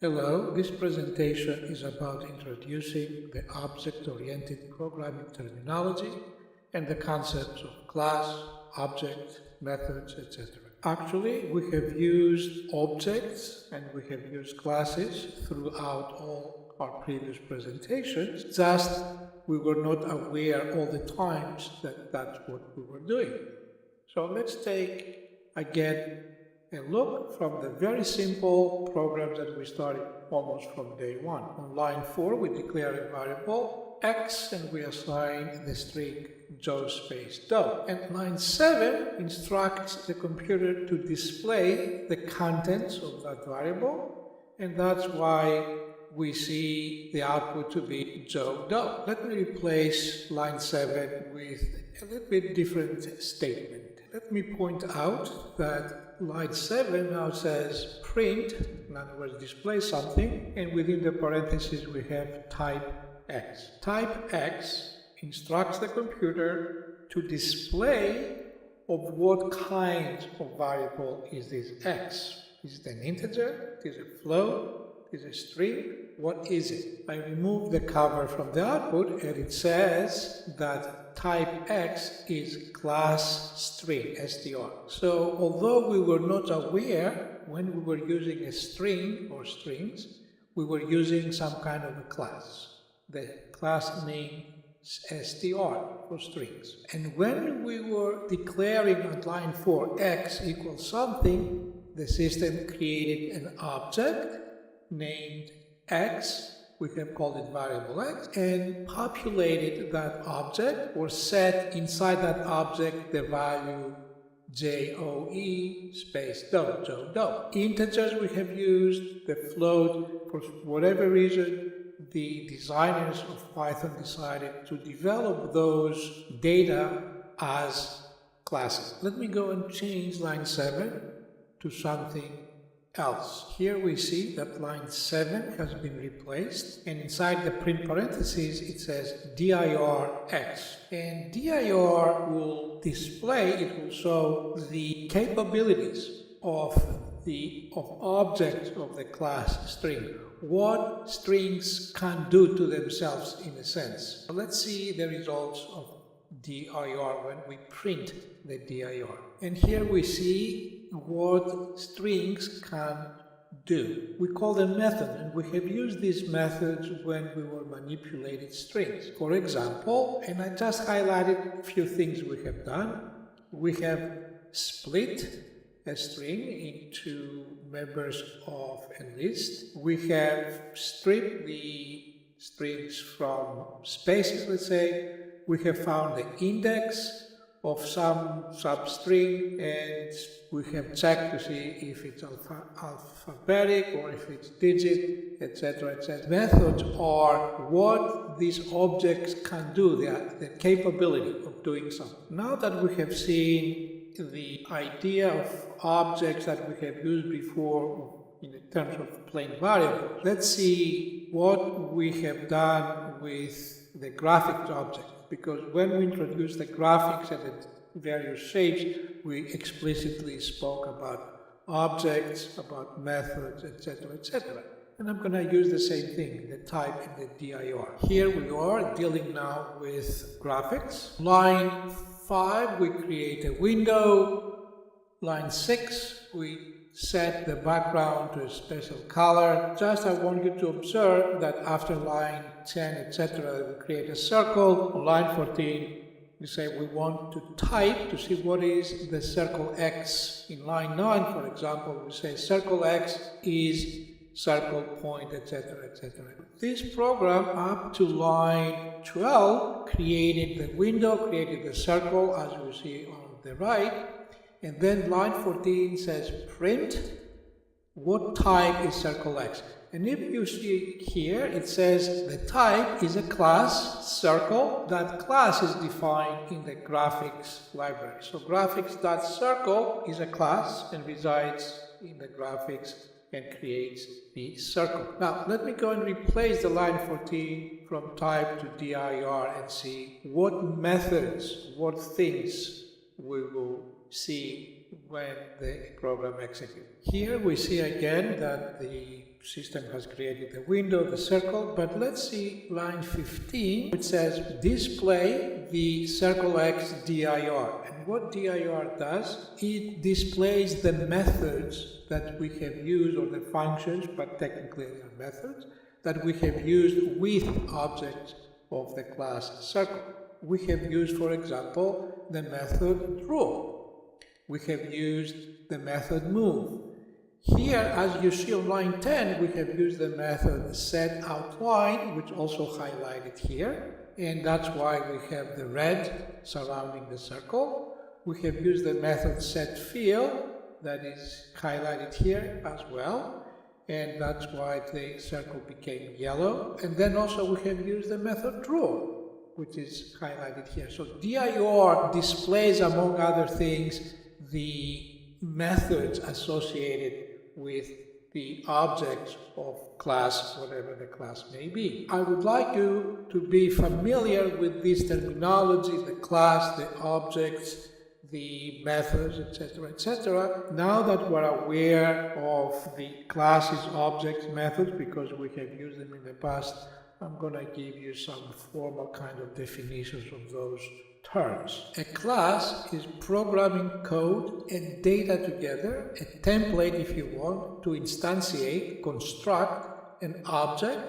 Hello, this presentation is about introducing the object-oriented programming terminology and the concepts of class, object, methods, etc. Actually, we have used objects and we have used classes throughout all our previous presentations, just we were not aware all the times that that's what we were doing. So let's take again and look from the very simple programs that we started almost from day one. On line 4, we declare a variable x and we assign the string Joe space dough. And line 7 instructs the computer to display the contents of that variable, and that's why we see the output to be Joe dough. Let me replace line 7 with a little bit different statement. Let me point out that line 7 now says print, in other words, display something, and within the parentheses we have type x. Type x instructs the computer to display of what kind of variable is this x. Is it an integer? Is it a float? Is it a string? What is it? I remove the cover from the output and it says that type x is class string, str. So although we were not aware when we were using a string or strings, we were using some kind of a class. The class name is str for strings. And when we were declaring on line 4 x equals something, the system created an object named x, we have called it variable x, and populated that object or set inside that object the value JOE space dough, Joe dough. Integers we have used, the float, for whatever reason, the designers of Python decided to develop those data as classes. Let me go and change line 7 to something else. Here we see that line 7 has been replaced, and inside the print parentheses it says dir x, and dir will display, it will show the capabilities of objects of the class string, what strings can do to themselves in a sense. So let's see the results of dir when we print the dir, and here we see what strings can do. We call them methods, and we have used these methods when we were manipulating strings. For example, and I just highlighted a few things we have done. We have split a string into members of a list. We have stripped the strings from spaces, let's say. We have found the index of some substring, and we have checked to see if it's alphabetic or if it's digit, etc., etc. Methods are what these objects can do, the capability of doing something. Now that we have seen the idea of objects that we have used before in terms of plain variables, let's see what we have done with the graphics object. Because when we introduced the graphics and the various shapes, we explicitly spoke about objects, about methods, etc., etc. And I'm going to use the same thing, the type and the dir. Here we are dealing now with graphics. Line 5, we create a window. Line 6, we set the background to a special color. Just I want you to observe that after line 10, etc., we create a circle. On line 14, we say we want to type to see what is the circle X. In line 9, for example, we say circle X is circle point, etc., etc. This program up to line 12 created the window, created the circle, as you see on the right. And then line 14 says print what type is circle X. And if you see here, it says the type is a class circle. That class is defined in the graphics library. So graphics.circle is a class and resides in the graphics and creates the circle. Now let me go and replace the line 14 from type to dir and see what methods, what things we will see when the program executes. Here we see again that the system has created the window, the circle, but let's see line 15, which says display the circle X dir. And what dir does, it displays the methods that we have used, or the functions, but technically they are methods, that we have used with objects of the class circle. We have used, for example, the method draw. We have used the method move. Here, as you see on line 10, we have used the method setOutline, which also highlighted here, and that's why we have the red surrounding the circle. We have used the method setFill, that is highlighted here as well, and that's why the circle became yellow. And then also we have used the method draw, which is highlighted here. So dir displays, among other things, the methods associated with the objects of class, whatever the class may be. I would like you to be familiar with this terminology, the class, the objects, the methods, etc., etc. Now that we're aware of the classes, objects, methods, because we have used them in the past, I'm going to give you some formal kind of definitions of those terms. A class is programming code and data together, a template if you want, to instantiate, construct an object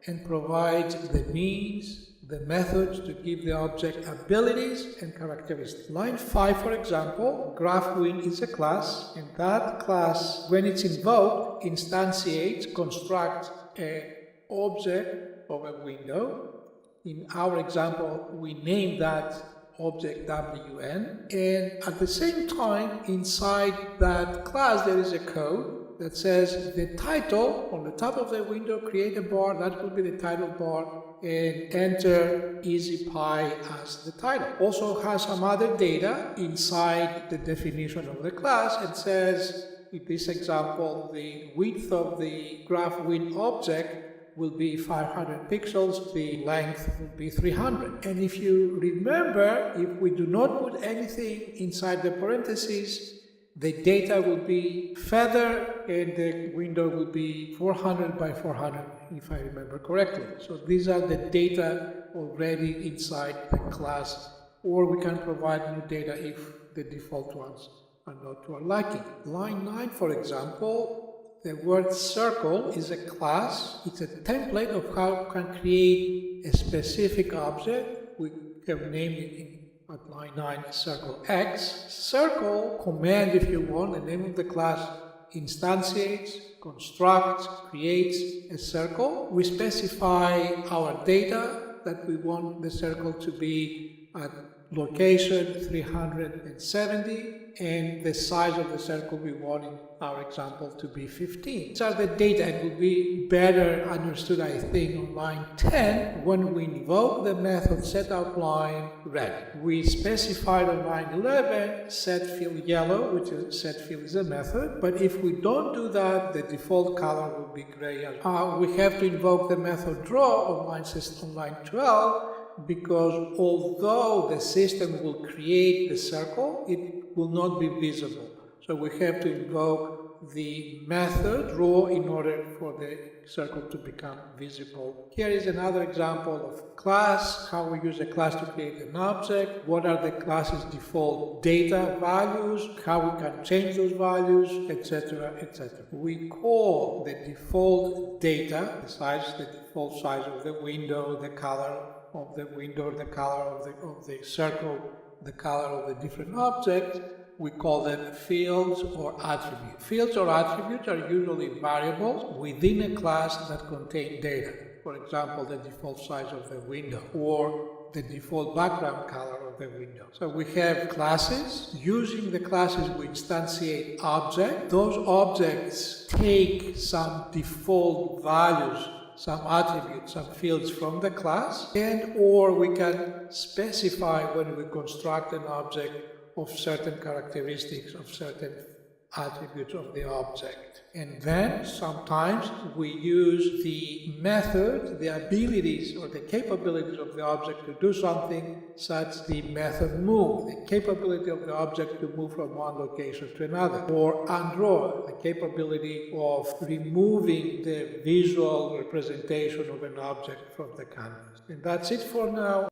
and provide the means, the methods to give the object abilities and characteristics. Line 5, for example, GraphWin is a class, and that class, when it's invoked, instantiates, constructs an object of a window. In our example, we name that object wn, and at the same time, inside that class, there is a code that says the title on the top of the window, create a bar, that will be the title bar, and enter EasyPy as the title. Also has some other data inside the definition of the class. It says, in this example, the width of the GraphWin object will be 500 pixels, the length will be 300. And if you remember, if we do not put anything inside the parentheses, the data will be feather and the window will be 400 by 400, if I remember correctly. So these are the data already inside the class, or we can provide new data if the default ones are not to our liking. Line 9, for example, the word circle is a class. It's a template of how we can create a specific object. We have named it at line 9 circle X. Circle command, if you want, the name of the class instantiates, constructs, creates a circle. We specify our data that we want the circle to be at location 370, and the size of the circle we want in our example to be 15. These are the data. It will be better understood, I think, on line 10 when we invoke the method setOutline red. We specified on line 11 setFill yellow, which is setFill is a method, but if we don't do that, the default color will be gray. We have to invoke the method draw on line 12, because although the system will create the circle, it will not be visible. So we have to invoke the method draw in order for the circle to become visible. Here is another example of class, how we use a class to create an object, what are the class's default data values, how we can change those values, etc., etc. We call the default data, the default size of the window, the color of the window, the color of the circle, the color of the different objects. We call them fields or attributes. Fields or attributes are usually variables within a class that contain data. For example, the default size of the window or the default background color of the window. So we have classes. Using the classes, we instantiate objects. Those objects take some default values, some attributes, some fields from the class, and or we can specify when we construct an object of certain characteristics, of certain attributes of the object. And then sometimes we use the method, the abilities or the capabilities of the object to do something, such the method move, the capability of the object to move from one location to another, or undraw, the capability of removing the visual representation of an object from the canvas. And that's it for now.